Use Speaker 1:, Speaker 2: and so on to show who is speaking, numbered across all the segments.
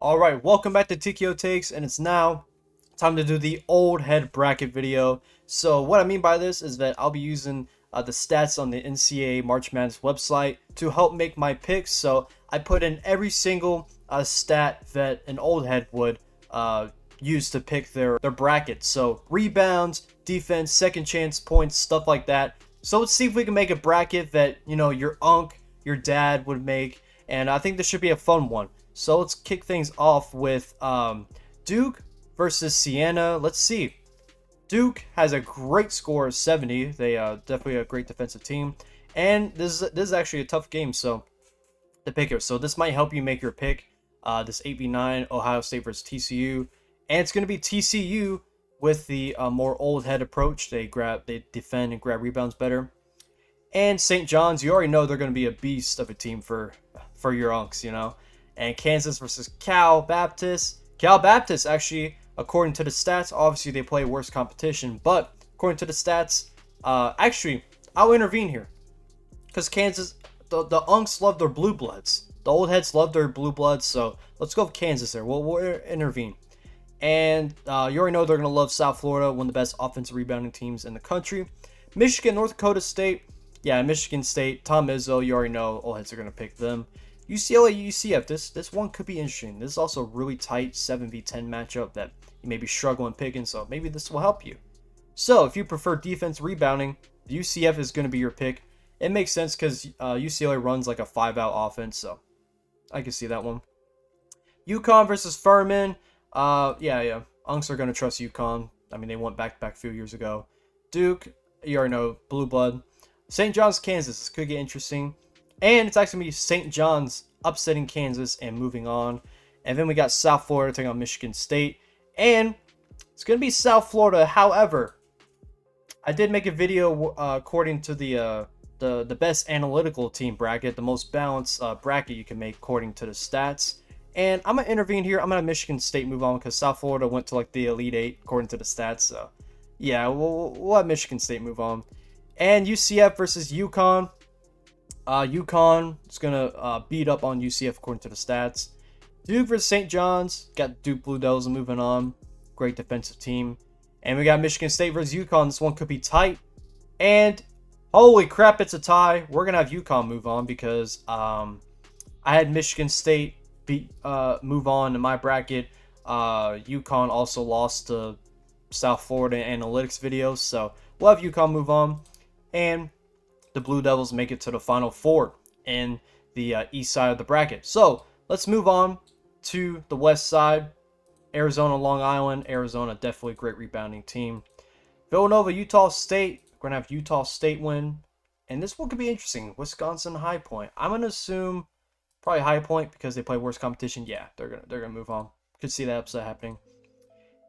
Speaker 1: Alright, welcome back to TKO Takes, and it's now time to do the old head bracket video. So what I mean by this is that I'll be using the stats on the NCAA March Madness website to help make my picks. So I put in every single stat that an old head would use to pick their bracket. So rebounds, defense, second chance points, stuff like that. So let's see if we can make a bracket that, you know, your uncle, your dad would make. And I think this should be a fun one. So let's kick things off with Duke versus Siena. Let's see. Duke has a great score of 70. They definitely a great defensive team. And this is actually a tough game, so to pick it. So this might help you make your pick. This 8v9 Ohio State versus TCU. And it's going to be TCU with the more old head approach. They defend and grab rebounds better. And St. John's, you already know they're going to be a beast of a team for your unks, you know. And Kansas versus Cal Baptist. Cal Baptist, actually, according to the stats, obviously they play worse competition, but according to the stats, actually, I'll intervene here. Because Kansas, the unks love their blue bloods. The old heads love their blue bloods, so let's go with Kansas there. We'll intervene. And you already know they're going to love South Florida, one of the best offensive rebounding teams in the country. Michigan, North Dakota State. Yeah, Michigan State, Tom Izzo, you already know old heads are going to pick them. UCLA, UCF, this one could be interesting. This is also a really tight 7v10 matchup that you may be struggling picking, so maybe this will help you. So, if you prefer defense rebounding, UCF is going to be your pick. It makes sense because UCLA runs like a 5-out offense, so I can see that one. UConn versus Furman. Yeah. Unks are going to trust UConn. I mean, they went back-to-back a few years ago. Duke, you already know, blue blood. St. John's, Kansas. This could get interesting. And it's actually going to be St. John's upsetting Kansas and moving on. And then we got South Florida taking on Michigan State. And it's going to be South Florida. However, I did make a video according to the best analytical team bracket, the most balanced bracket you can make according to the stats. And I'm going to intervene here. I'm going to have Michigan State move on because South Florida went to like the Elite Eight according to the stats. So, yeah, we'll have Michigan State move on. And UCF versus UConn. UConn is going to beat up on UCF according to the stats. Duke versus St. John's. Got Duke Blue Devils moving on. Great defensive team. And we got Michigan State versus UConn. This one could be tight. And holy crap, it's a tie. We're going to have UConn move on because I had Michigan State move on in my bracket. UConn also lost to South Florida analytics videos. So we'll have UConn move on. And the Blue Devils make it to the Final Four in the east side of the bracket. So let's move on to the west side. Arizona, Long Island. Arizona, definitely a great rebounding team. Villanova, Utah State. We're going to have Utah State win. And this one could be interesting. Wisconsin, High Point. I'm going to assume probably High Point because they play worse competition. Yeah, they're gonna move on. Could see that upset happening.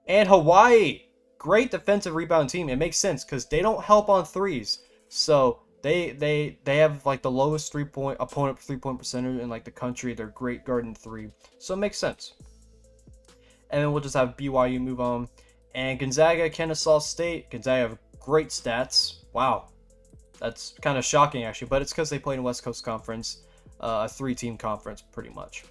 Speaker 1: And Hawaii. Great defensive rebound team. It makes sense because they don't help on threes. So they have like the lowest opponent 3-point percentage in like the country. They're great guarding three, so it makes sense. And then we'll just have BYU move on. And Gonzaga, Kennesaw State. Gonzaga have great stats. Wow, that's kind of shocking actually, but it's because they play in West Coast Conference, a 3-team conference pretty much.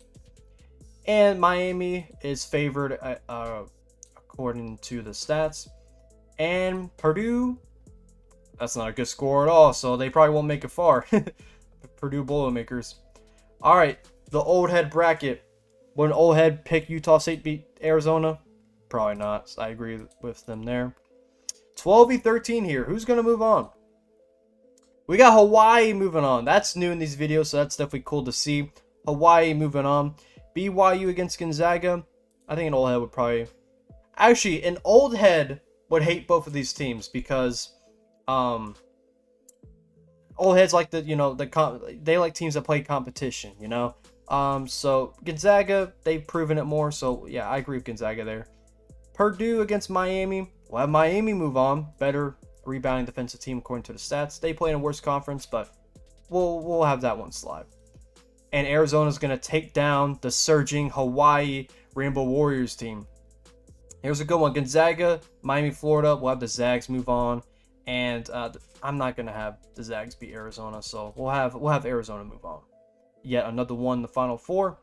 Speaker 1: And Miami is favored according to the stats. And Purdue. That's not a good score at all, so they probably won't make it far. Purdue Boilermakers. All right, the old head bracket. Would an old head pick Utah State beat Arizona? Probably not. So I agree with them there. 12v13 here. Who's going to move on? We got Hawaii moving on. That's new in these videos, so that's definitely cool to see. Hawaii moving on. BYU against Gonzaga. I think an old head would probably... Actually, an old head would hate both of these teams because... old heads like they like teams that play competition, you know. So Gonzaga, they've proven it more. So yeah, I agree with Gonzaga there. Purdue against Miami. We'll have Miami move on. Better rebounding defensive team according to the stats. They play in a worse conference, but we'll have that one slide. And Arizona's gonna take down the surging Hawaii Rainbow Warriors team. Here's a good one. Gonzaga, Miami, Florida. We'll have the Zags move on. And I'm not going to have the Zags beat Arizona, so we'll have Arizona move on. Yet another one in the Final Four.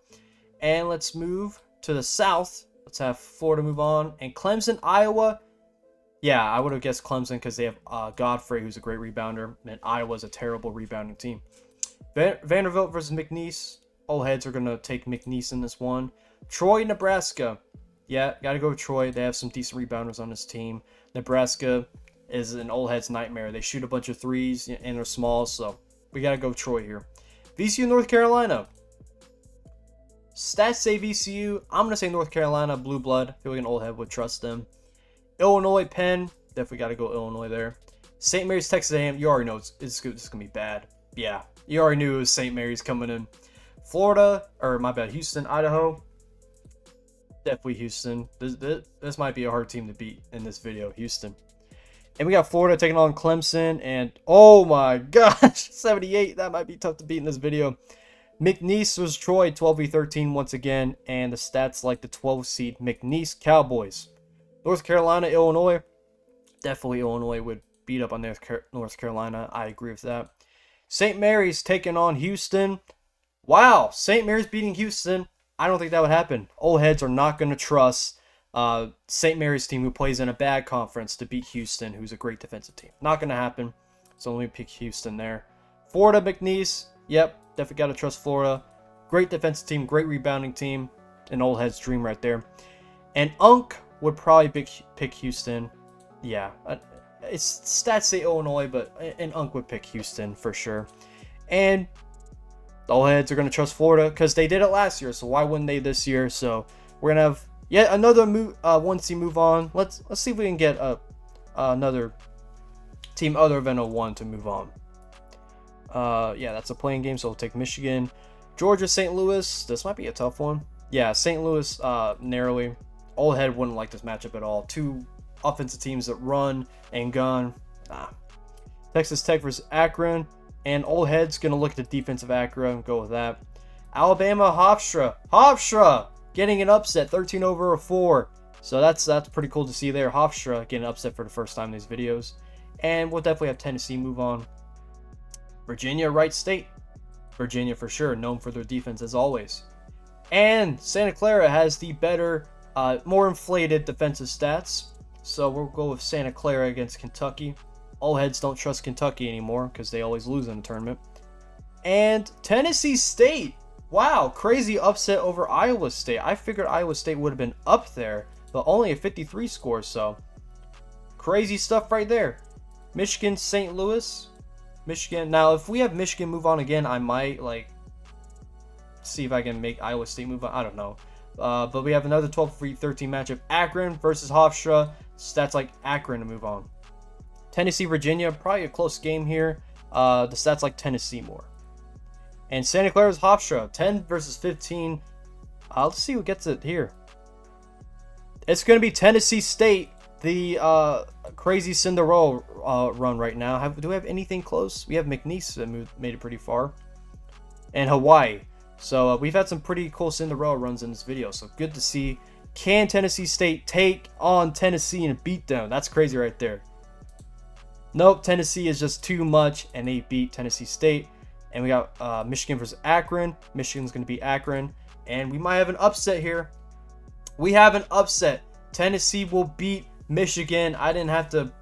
Speaker 1: And let's move to the south, let's have Florida move on. And Clemson, Iowa. Yeah, I would have guessed Clemson because they have Godfrey, who's a great rebounder, and Iowa's a terrible rebounding team. Vanderbilt versus McNeese. All heads are going to take McNeese in this one. Troy, Nebraska. Yeah, got to go with Troy. They have some decent rebounders on this team. Nebraska is an old head's nightmare. They shoot a bunch of threes and they're small, so we got to go Troy here. VCU, North Carolina. Stats say VCU. I'm going to say North Carolina, blue blood. I feel like an old head would trust them. Illinois, Penn. Definitely got to go Illinois there. St. Mary's, Texas A&M. You already know it's going to be bad. Yeah, you already knew it was St. Mary's coming in. Florida, or my bad, Houston, Idaho. Definitely Houston. This might be a hard team to beat in this video, Houston. And we got Florida taking on Clemson. And oh my gosh, 78. That might be tough to beat in this video. McNeese was Troy, 12v13 once again. And the stats like the 12 seed McNeese Cowboys. North Carolina, Illinois. Definitely Illinois would beat up on North Carolina. I agree with that. St. Mary's taking on Houston. Wow, St. Mary's beating Houston. I don't think that would happen. Old heads are not going to trust St. Mary's team, who plays in a bad conference, to beat Houston, who's a great defensive team. Not going to happen. So let me pick Houston there. Florida, McNeese. Yep, definitely got to trust Florida. Great defensive team, great rebounding team. An old head's dream right there. And Unk would probably pick Houston. Yeah, it's stats say Illinois, but an Unk would pick Houston for sure. And the old heads are going to trust Florida because they did it last year, so why wouldn't they this year? So we're going to have yet another one seed move on. Let's see if we can get another team other than a 1 to move on. Yeah, that's a playing game, so we'll take Michigan. Georgia, St. Louis. This might be a tough one. Yeah, St. Louis narrowly. Old head wouldn't like this matchup at all. Two offensive teams that run and gun. Texas Tech versus Akron. And old head's going to look at the defensive Akron and go with that. Alabama, Hofstra. Hofstra getting an upset, 13-4. So that's pretty cool to see there. Hofstra getting an upset for the first time in these videos. And we'll definitely have Tennessee move on. Virginia, Wright State. Virginia for sure, known for their defense as always. And Santa Clara has the better, more inflated defensive stats. So we'll go with Santa Clara against Kentucky. All heads don't trust Kentucky anymore because they always lose in the tournament. And Tennessee State. Wow, crazy upset over Iowa State. I figured Iowa State would have been up there, but only a 53 score, so crazy stuff right there. Michigan, St. Louis. Michigan. Now, if we have Michigan move on again, I might see if I can make Iowa State move on. I don't know. But we have another 12-13 matchup. Akron versus Hofstra. Stats like Akron to move on. Tennessee, Virginia, probably a close game here. The stats like Tennessee more. And Santa Clara's Hofstra, 10 versus 15. Let's see who gets it here. It's going to be Tennessee State, the crazy Cinderella run right now. Do we have anything close? We have McNeese that made it pretty far. And Hawaii. So we've had some pretty cool Cinderella runs in this video. So good to see. Can Tennessee State take on Tennessee and beat them? That's crazy right there. Nope, Tennessee is just too much, and they beat Tennessee State. And we got Michigan versus Akron. Michigan's going to beat Akron. And we might have an upset here. We have an upset. Tennessee will beat Michigan. I didn't have to,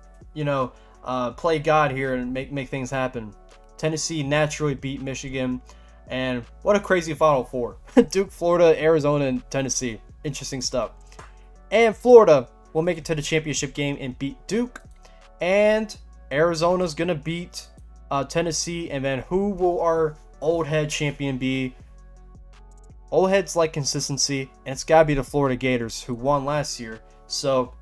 Speaker 1: play God here and make things happen. Tennessee naturally beat Michigan. And what a crazy Final Four. Duke, Florida, Arizona, and Tennessee. Interesting stuff. And Florida will make it to the championship game and beat Duke. And Arizona's going to beat Tennessee. And then who will our old head champion be? Old heads like consistency. And it's got to be the Florida Gators, who won last year. So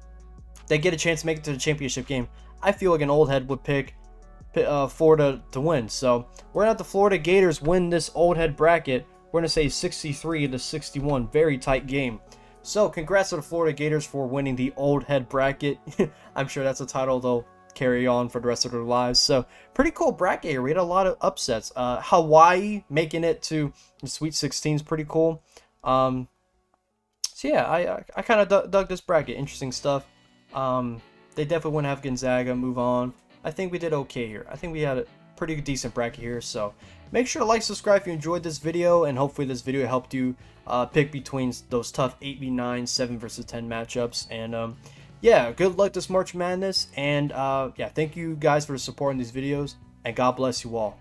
Speaker 1: they get a chance to make it to the championship game. I feel like an old head would pick Florida to win. So we're going to have the Florida Gators win this old head bracket. We're going to say 63-61. Very tight game. So congrats to the Florida Gators for winning the old head bracket. I'm sure that's a title they'll carry on for the rest of their lives. So pretty cool bracket here. We had a lot of upsets. Hawaii making it to the Sweet 16 is pretty cool. So yeah, I kind of dug this bracket. Interesting stuff. They definitely wouldn't have Gonzaga move on. I think we did okay here. I think we had pretty decent bracket here. So make sure to like, subscribe if you enjoyed this video, and hopefully this video helped you pick between those tough 8v9, 7 versus 10 matchups. And yeah, good luck this March Madness, and yeah, thank you guys for supporting these videos, and God bless you all.